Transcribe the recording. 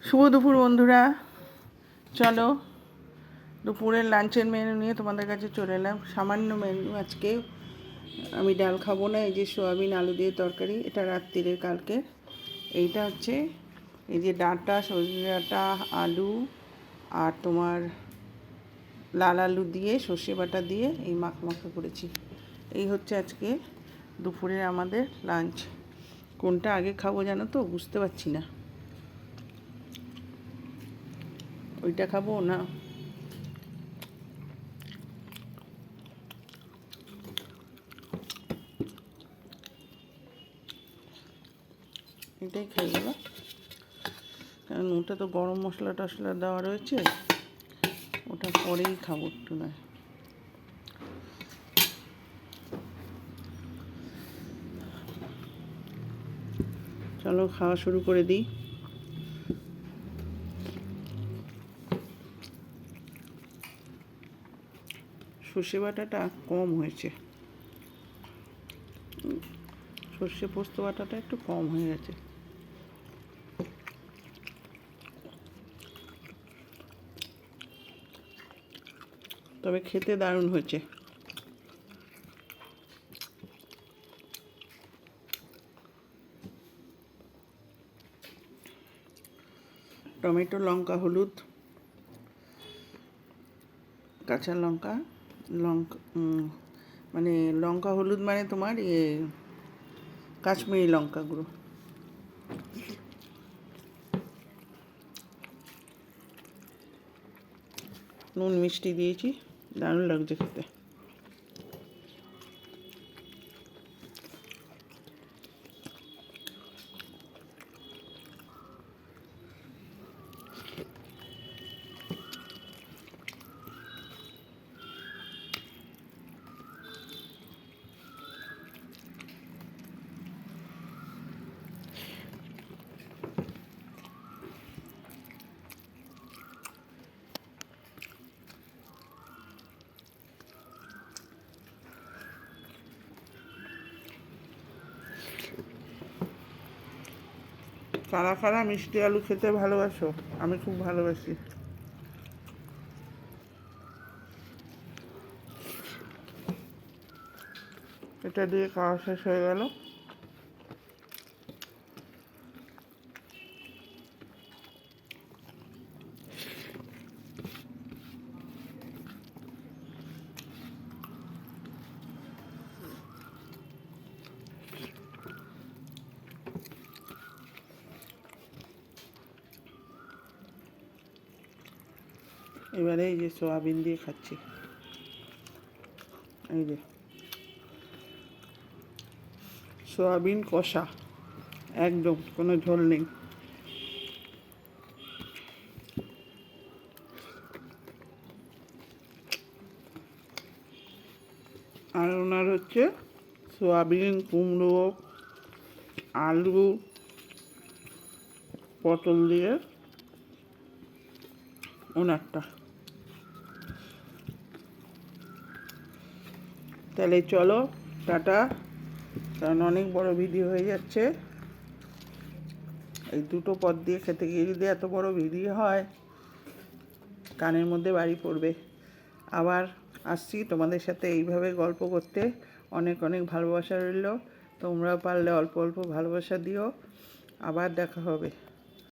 শুভ দুপুর বন্ধুরা, চলো দুপুরের লাঞ্চের মেনু নিয়ে তোমাদের কাছে চলে এলাম। সামান্য মেনু আজকে। আমি ডাল খাবো না। এই যে সোয়াবিন আলু দিয়ে তরকারি, এটা রাত্রিরের কালকে। এইটা হচ্ছে এই যে ডাঁটা, সজনে ডাঁটা, আলু আর তোমার লাল আলু দিয়ে সর্ষে বাটা দিয়ে এই মাখা করেছি। এই হচ্ছে আজকে দুপুরের আমাদের লাঞ্চ। কোনটা আগে খাবো জানো তো, বুঝতে পারছি না। ওইটা খাবো না এটাই খাই গেল, কারণ ওটা তো গরম মশলা টশলা দেওয়া রয়েছে, ওটা পরেই খাবো একটু না। চলো খাওয়া শুরু করে দিই। সর্ষে বাটাটা কম হয়েছে, সর্ষে পোস্ত বাটাটা একটু কম হয়ে গেছে। তবে খেতে দারুণ হয়েছে। টমেটো, লঙ্কা, হলুদ, কাঁচা লঙ্কা, মানে লঙ্কা হলুদ মানে তোমার কাশ্মীরি লঙ্কা গুঁড়ো, নুন মিষ্টি দিয়েছি, দারুণ লাগছে খেতে। কারা কারা মিষ্টি আলু খেতে ভালোবাসো? আমি খুব ভালোবাসি। এটা দিয়ে খাওয়া শেষ হয়ে গেল। এবারে এই যে সোয়াবিন দিয়ে খাচ্ছি, এই যে সোয়াবিন কষা, একদম কোনো ঝোল নেই। আর ওনার হচ্ছে সোয়াবিন, কুমড়ো, আলু, পটল দিয়ে ওনারটা। তাহলে চলো টাটা, কারণ অনেক বড় ভিডিও হয়ে যাচ্ছে। এই দুটো পদ দিয়ে খেতে গিয়ে যদি এত বড় ভিডিও হয়, কানের মধ্যে বাড়ি পড়বে। আবার আসছি তোমাদের সাথে এইভাবে গল্প করতে। অনেক অনেক ভালোবাসা রইল। তোমরাও পারলে অল্প অল্প ভালোবাসা দিও। আবার দেখা হবে।